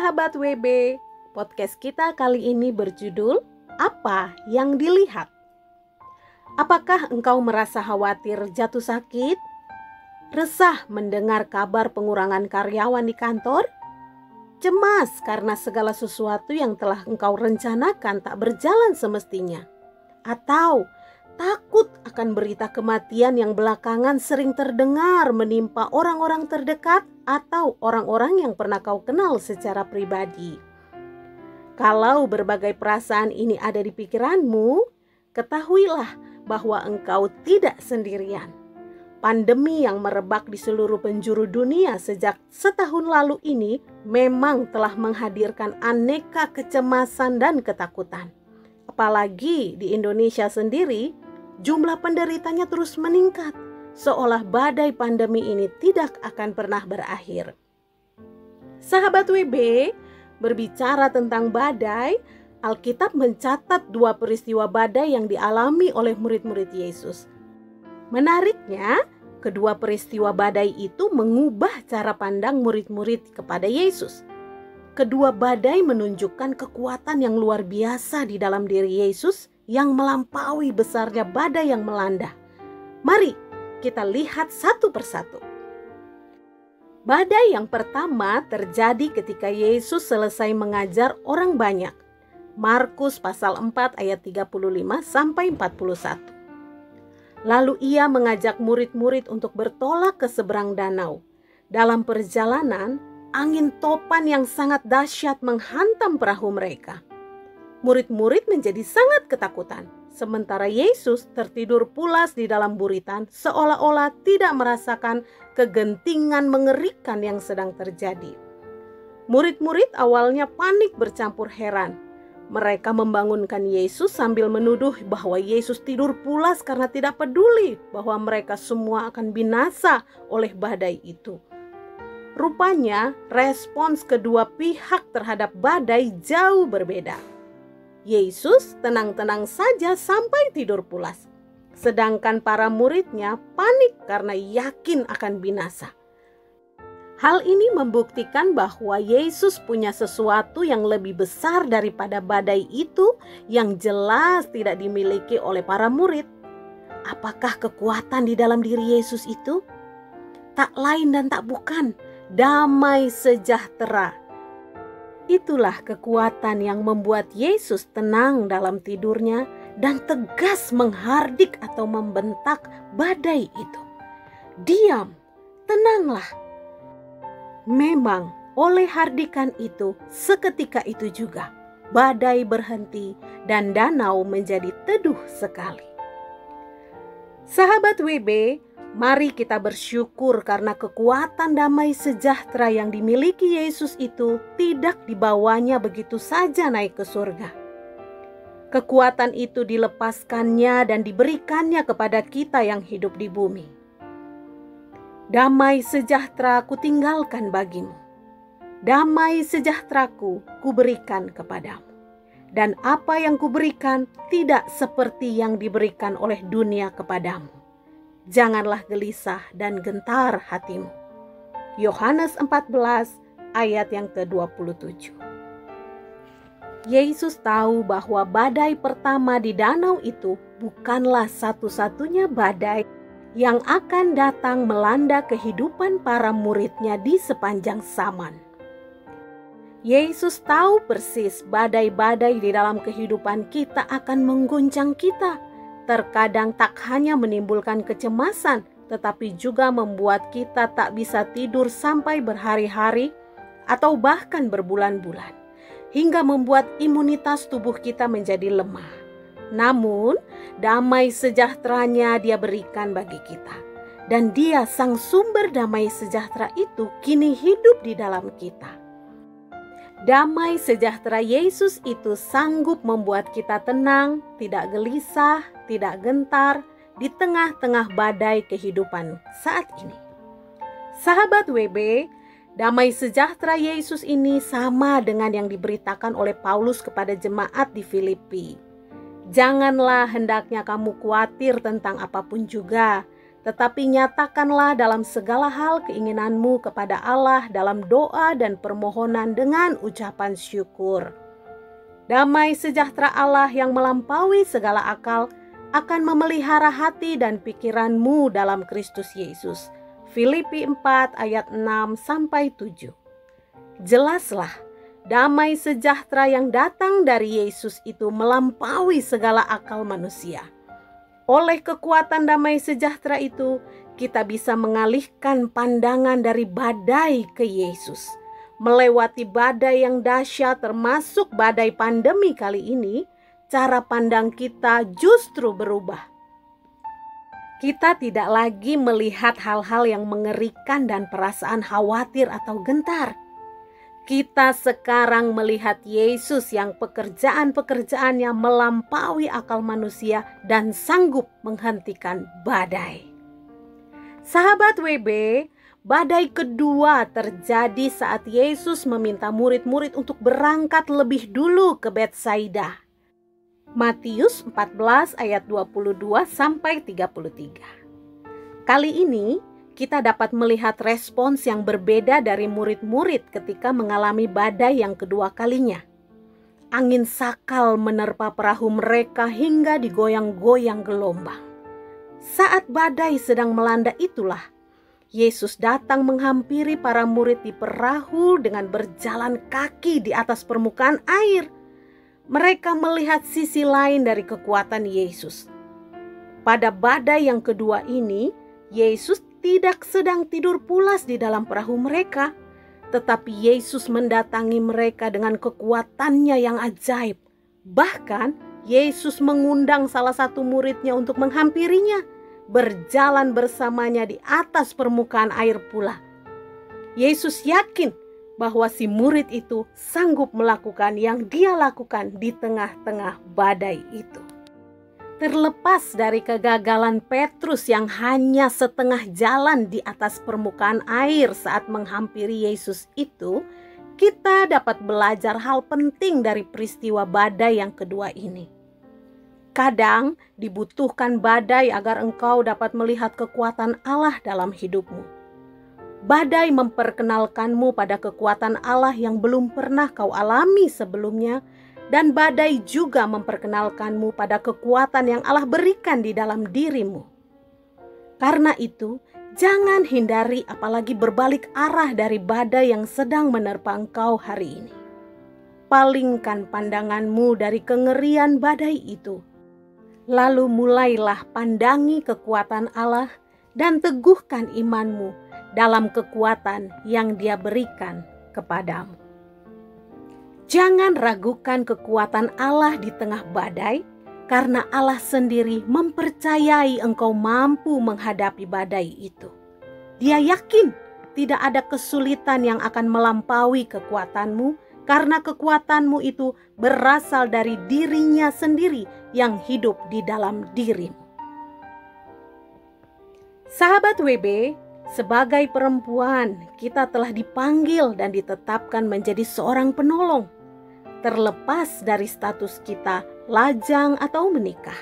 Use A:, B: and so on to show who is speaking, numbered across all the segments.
A: Sahabat WB, podcast kita kali ini berjudul Apa yang Dilihat? Apakah engkau merasa khawatir jatuh sakit? Resah mendengar kabar pengurangan karyawan di kantor? Cemas karena segala sesuatu yang telah engkau rencanakan tak berjalan semestinya? Atau takut akan berita kematian yang belakangan sering terdengar menimpa orang-orang terdekat atau orang-orang yang pernah kau kenal secara pribadi? Kalau berbagai perasaan ini ada di pikiranmu, ketahuilah bahwa engkau tidak sendirian. Pandemi yang merebak di seluruh penjuru dunia sejak setahun lalu ini memang telah menghadirkan aneka kecemasan dan ketakutan. Apalagi di Indonesia sendiri, jumlah penderitanya terus meningkat, seolah badai pandemi ini tidak akan pernah berakhir. Sahabat WB, berbicara tentang badai, Alkitab mencatat dua peristiwa badai yang dialami oleh murid-murid Yesus. Menariknya, kedua peristiwa badai itu mengubah cara pandang murid-murid kepada Yesus. Kedua badai menunjukkan kekuatan yang luar biasa di dalam diri Yesus yang melampaui besarnya badai yang melanda. Mari kita lihat satu persatu. Badai yang pertama terjadi ketika Yesus selesai mengajar orang banyak. Markus pasal 4 ayat 35 sampai 41. Lalu ia mengajak murid-murid untuk bertolak ke seberang danau. Dalam perjalanan, angin topan yang sangat dahsyat menghantam perahu mereka. Murid-murid menjadi sangat ketakutan, sementara Yesus tertidur pulas di dalam buritan seolah-olah tidak merasakan kegentingan mengerikan yang sedang terjadi. Murid-murid awalnya panik bercampur heran. Mereka membangunkan Yesus sambil menuduh bahwa Yesus tidur pulas karena tidak peduli bahwa mereka semua akan binasa oleh badai itu. Rupanya respons kedua pihak terhadap badai jauh berbeda. Yesus tenang-tenang saja sampai tidur pulas. Sedangkan para muridnya panik karena yakin akan binasa. Hal ini membuktikan bahwa Yesus punya sesuatu yang lebih besar daripada badai itu yang jelas tidak dimiliki oleh para murid. Apakah kekuatan di dalam diri Yesus itu? Tak lain dan tak bukan, damai sejahtera. Itulah kekuatan yang membuat Yesus tenang dalam tidurnya dan tegas menghardik atau membentak badai itu. Diam, tenanglah. Memang oleh hardikan itu, seketika itu juga badai berhenti dan danau menjadi teduh sekali. Sahabat WB, mari kita bersyukur karena kekuatan damai sejahtera yang dimiliki Yesus itu tidak dibawanya begitu saja naik ke surga. Kekuatan itu dilepaskannya dan diberikannya kepada kita yang hidup di bumi. Damai sejahtera kutinggalkan bagimu. Damai sejahteraku kuberikan kepadamu. Dan apa yang kuberikan tidak seperti yang diberikan oleh dunia kepadamu. Janganlah gelisah dan gentar hatimu. Yohanes 14 ayat yang ke-27. Yesus tahu bahwa badai pertama di danau itu bukanlah satu-satunya badai yang akan datang melanda kehidupan para muridnya di sepanjang zaman. Yesus tahu persis badai-badai di dalam kehidupan kita akan mengguncang kita. Terkadang tak hanya menimbulkan kecemasan, tetapi juga membuat kita tak bisa tidur sampai berhari-hari atau bahkan berbulan-bulan, hingga membuat imunitas tubuh kita menjadi lemah. Namun, damai sejahteranya Dia berikan bagi kita. Dan Dia, sang sumber damai sejahtera itu, kini hidup di dalam kita. Damai sejahtera Yesus itu sanggup membuat kita tenang, tidak gelisah, tidak gentar di tengah-tengah badai kehidupan saat ini. Sahabat WB, damai sejahtera Yesus ini sama dengan yang diberitakan oleh Paulus kepada jemaat di Filipi. Janganlah hendaknya kamu khawatir tentang apapun juga, tetapi nyatakanlah dalam segala hal keinginanmu kepada Allah dalam doa dan permohonan dengan ucapan syukur. Damai sejahtera Allah yang melampaui segala akal akan memelihara hati dan pikiranmu dalam Kristus Yesus. Filipi 4 ayat 6-7. Jelaslah, damai sejahtera yang datang dari Yesus itu melampaui segala akal manusia. Oleh kekuatan damai sejahtera itu, kita bisa mengalihkan pandangan dari badai ke Yesus. Melewati badai yang dahsyat termasuk badai pandemi kali ini, cara pandang kita justru berubah. Kita tidak lagi melihat hal-hal yang mengerikan dan perasaan khawatir atau gentar. Kita sekarang melihat Yesus yang pekerjaan-pekerjaannya melampaui akal manusia dan sanggup menghentikan badai. Sahabat WB, badai kedua terjadi saat Yesus meminta murid-murid untuk berangkat lebih dulu ke Betsaida. Matius 14 ayat 22-33. Kali ini kita dapat melihat respons yang berbeda dari murid-murid ketika mengalami badai yang kedua kalinya. Angin sakal menerpa perahu mereka hingga digoyang-goyang gelombang. Saat badai sedang melanda itulah, Yesus datang menghampiri para murid di perahu dengan berjalan kaki di atas permukaan air. Mereka melihat sisi lain dari kekuatan Yesus. Pada badai yang kedua ini, Yesus tidak sedang tidur pulas di dalam perahu mereka, tetapi Yesus mendatangi mereka dengan kekuatannya yang ajaib. Bahkan Yesus mengundang salah satu muridnya untuk menghampirinya, berjalan bersamanya di atas permukaan air pula. Yesus yakin bahwa si murid itu sanggup melakukan yang dia lakukan di tengah-tengah badai itu. Terlepas dari kegagalan Petrus yang hanya setengah jalan di atas permukaan air saat menghampiri Yesus itu, kita dapat belajar hal penting dari peristiwa badai yang kedua ini. Kadang dibutuhkan badai agar engkau dapat melihat kekuatan Allah dalam hidupmu. Badai memperkenalkanmu pada kekuatan Allah yang belum pernah kau alami sebelumnya, dan badai juga memperkenalkanmu pada kekuatan yang Allah berikan di dalam dirimu. Karena itu, jangan hindari apalagi berbalik arah dari badai yang sedang menerpa engkau hari ini. Palingkan pandanganmu dari kengerian badai itu. Lalu mulailah pandangi kekuatan Allah dan teguhkan imanmu dalam kekuatan yang Dia berikan kepadamu. Jangan ragukan kekuatan Allah di tengah badai, karena Allah sendiri mempercayai engkau mampu menghadapi badai itu. Dia yakin tidak ada kesulitan yang akan melampaui kekuatanmu, karena kekuatanmu itu berasal dari dirinya sendiri yang hidup di dalam dirimu. Sahabat WB, sebagai perempuan, kita telah dipanggil dan ditetapkan menjadi seorang penolong, terlepas dari status kita lajang atau menikah.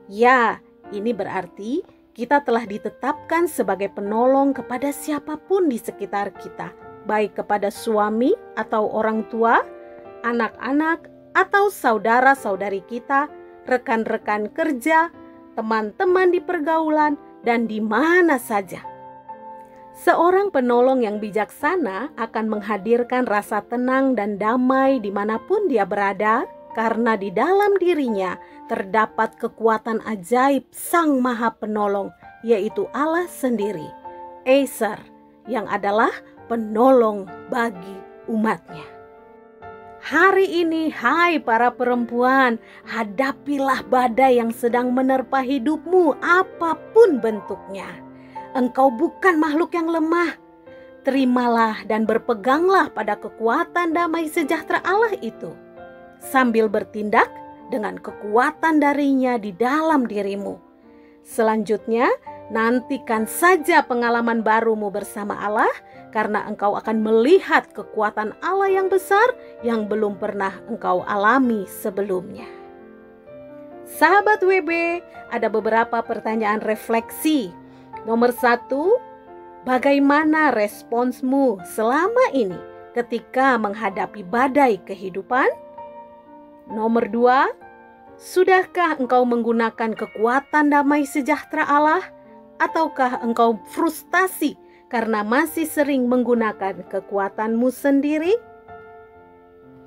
A: Ya, ini berarti kita telah ditetapkan sebagai penolong kepada siapapun di sekitar kita, baik kepada suami atau orang tua, anak-anak atau saudara-saudari kita, rekan-rekan kerja, teman-teman di pergaulan, dan di mana saja. Seorang penolong yang bijaksana akan menghadirkan rasa tenang dan damai dimanapun dia berada, karena di dalam dirinya terdapat kekuatan ajaib Sang Maha Penolong, yaitu Allah sendiri, Eser, yang adalah penolong bagi umatnya. Hari ini, hai para perempuan, hadapilah badai yang sedang menerpa hidupmu apapun bentuknya. Engkau bukan makhluk yang lemah. Terimalah dan berpeganglah pada kekuatan damai sejahtera Allah itu, sambil bertindak dengan kekuatan darinya di dalam dirimu. Selanjutnya, nantikan saja pengalaman barumu bersama Allah, karena engkau akan melihat kekuatan Allah yang besar yang belum pernah engkau alami sebelumnya. Sahabat WB, ada beberapa pertanyaan refleksi Nomor 1, bagaimana responsmu selama ini ketika menghadapi badai kehidupan? Nomor 2, sudahkah engkau menggunakan kekuatan damai sejahtera Allah, ataukah engkau frustasi karena masih sering menggunakan kekuatanmu sendiri?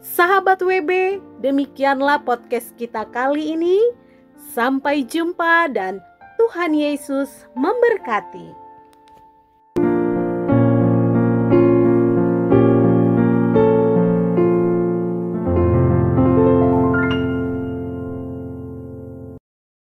A: Sahabat WB, demikianlah podcast kita kali ini. Sampai jumpa dan Tuhan Yesus memberkati.